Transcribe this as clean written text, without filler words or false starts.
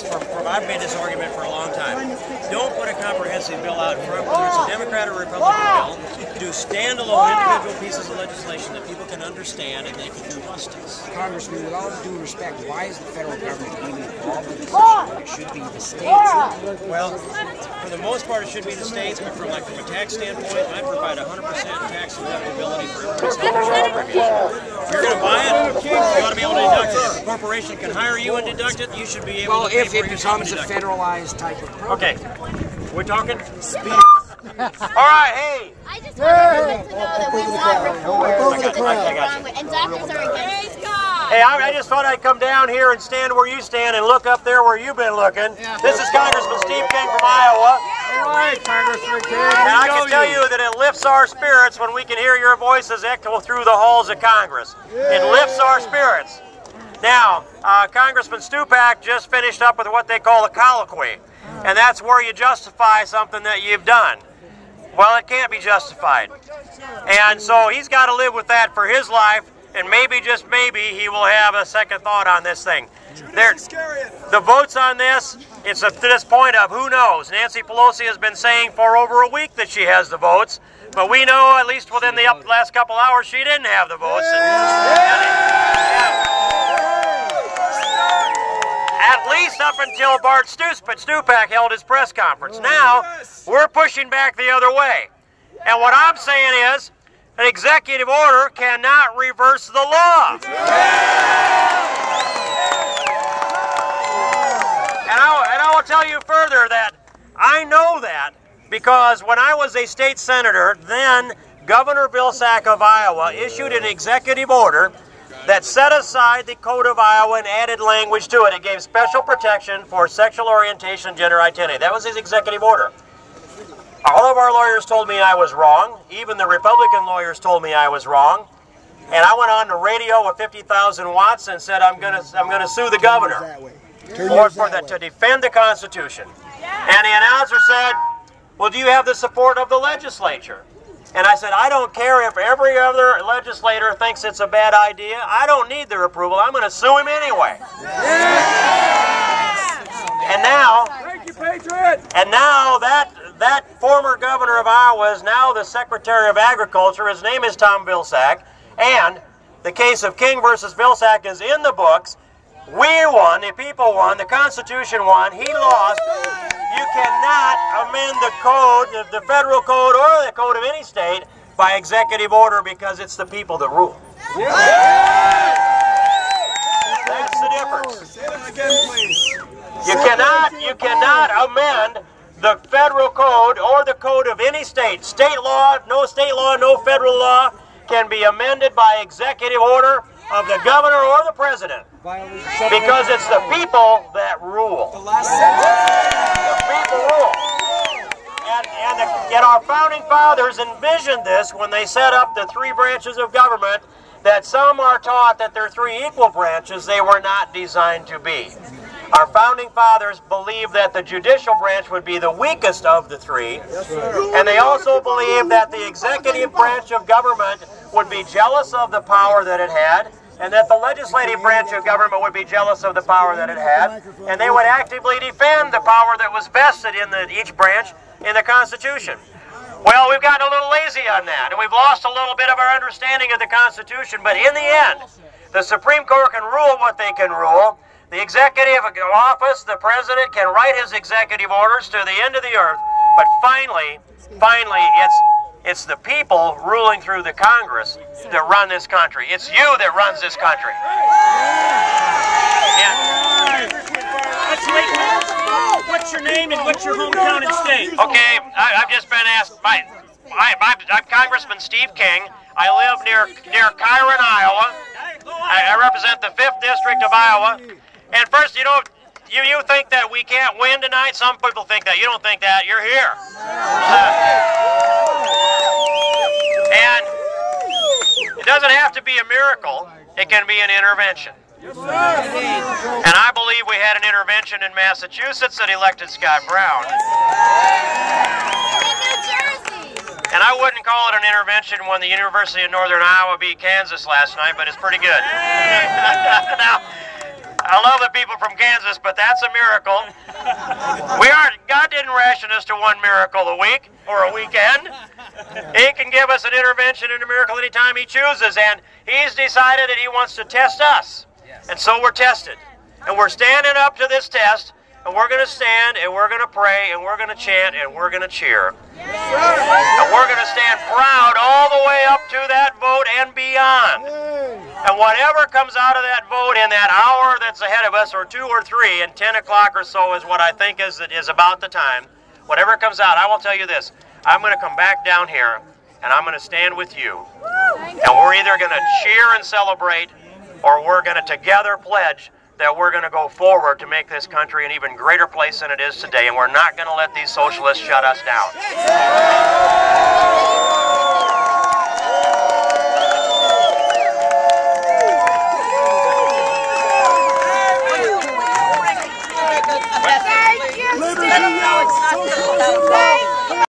this, I've made this argument for a long time. Don't put a comprehensive bill out front, whether it's a Democrat or Republican bill. Do standalone individual pieces of legislation that people can understand and they can do justice. Congressman, with all due respect, why is the federal government even involved in this issue? It should be the states. Well, for the most part, it should be the states, but from a tax standpoint, I provide 100% tax deductibility for everybody's health insurance. If you're going to buy it, you ought to be able to deduct it. If a corporation can hire you and deduct it, you should be able to pay for it. Well, if it becomes a federalized type of program. Okay, we're talking speed. All right, hey. I just wanted to know that we want reform that this is wrong with, and doctors are against it. Hey, I just thought I'd come down here and stand where you stand and look up there where you've been looking. This is Congressman Steve King from Iowa. All right, Congressman King. And I can tell you that it lifts our spirits when we can hear your voices echo through the halls of Congress. It lifts our spirits. Now, Congressman Stupak just finished up with what they call a colloquy. And that's where you justify something that you've done. Well, it can't be justified. And so he's got to live with that for his life, and maybe, just maybe, he will have a second thought on this thing. The votes on this, it's up to this point of who knows. Nancy Pelosi has been saying for over a week that she has the votes, but we know, at least within the last couple hours, she didn't have the votes. At least up until Bart Stupak held his press conference. Now, we're pushing back the other way. And what I'm saying is, an executive order cannot reverse the law. And I will tell you further that I know that because when I was a state senator, then Governor Vilsack of Iowa issued an executive order that set aside the Code of Iowa and added language to it. It gave special protection for sexual orientation and gender identity. That was his executive order. All of our lawyers told me I was wrong. Even the Republican lawyers told me I was wrong. And I went on the radio with 50,000 watts and said I'm gonna sue the governor to defend the Constitution. And the announcer said, well, do you have the support of the legislature? And I said, I don't care if every other legislator thinks it's a bad idea. I don't need their approval. I'm going to sue him anyway. And now, thank you, Patriot. And now that former governor of Iowa is now the Secretary of Agriculture. His name is Tom Vilsack. And the case of King versus Vilsack is in the books. We won, the people won, the Constitution won, he lost. You cannot amend the code, the federal code or the code of any state by executive order because it's the people that rule. That's the difference. Say that again, please. You cannot amend the federal code or the code of any state. State law, no federal law can be amended by executive order of the governor or the president. Because it's the people that rule. The people rule. And our founding fathers envisioned this when they set up the three branches of government, that some are taught that they're three equal branches. They were not designed to be. Our founding fathers believed that the judicial branch would be the weakest of the three. And they also believed that the executive branch of government would be jealous of the power that it had, and that the legislative branch of government would be jealous of the power that it had, and they would actively defend the power that was vested in each branch in the Constitution. Well, we've gotten a little lazy on that, and we've lost a little bit of our understanding of the Constitution, but in the end, the Supreme Court can rule what they can rule. The executive office, the president, can write his executive orders to the end of the earth, but finally, it's the people ruling through the Congress that run this country. It's you that runs this country. What's your name and what's your hometown and state? Okay, I've just been asked. I'm Congressman Steve King. I live near Kyron, Iowa. I represent the 5th District of Iowa. And first, you think that we can't win tonight? Some people think that. You don't think that. You're here. And it doesn't have to be a miracle. It can be an intervention. And I believe we had an intervention in Massachusetts that elected Scott Brown. And I wouldn't call it an intervention when the University of Northern Iowa beat Kansas last night, but it's pretty good. Now, I love the people from Kansas, but that's a miracle. God didn't ration us to one miracle a week or a weekend. He can give us an intervention and a miracle anytime he chooses, and he's decided that he wants to test us. And so we're tested. And we're standing up to this test, and we're going to stand, and we're going to pray, and we're going to chant, and we're going to cheer. And we're going to stand proud all the way up to that vote and beyond. And whatever comes out of that vote in that hour that's ahead of us, or 2 or 3, and 10 o'clock or so is what I think is about the time. Whatever comes out, I will tell you this. I'm going to come back down here, and I'm going to stand with you. And we're either going to cheer and celebrate, or we're going to together pledge that we're going to go forward to make this country an even greater place than it is today, and we're not going to let these socialists shut us down.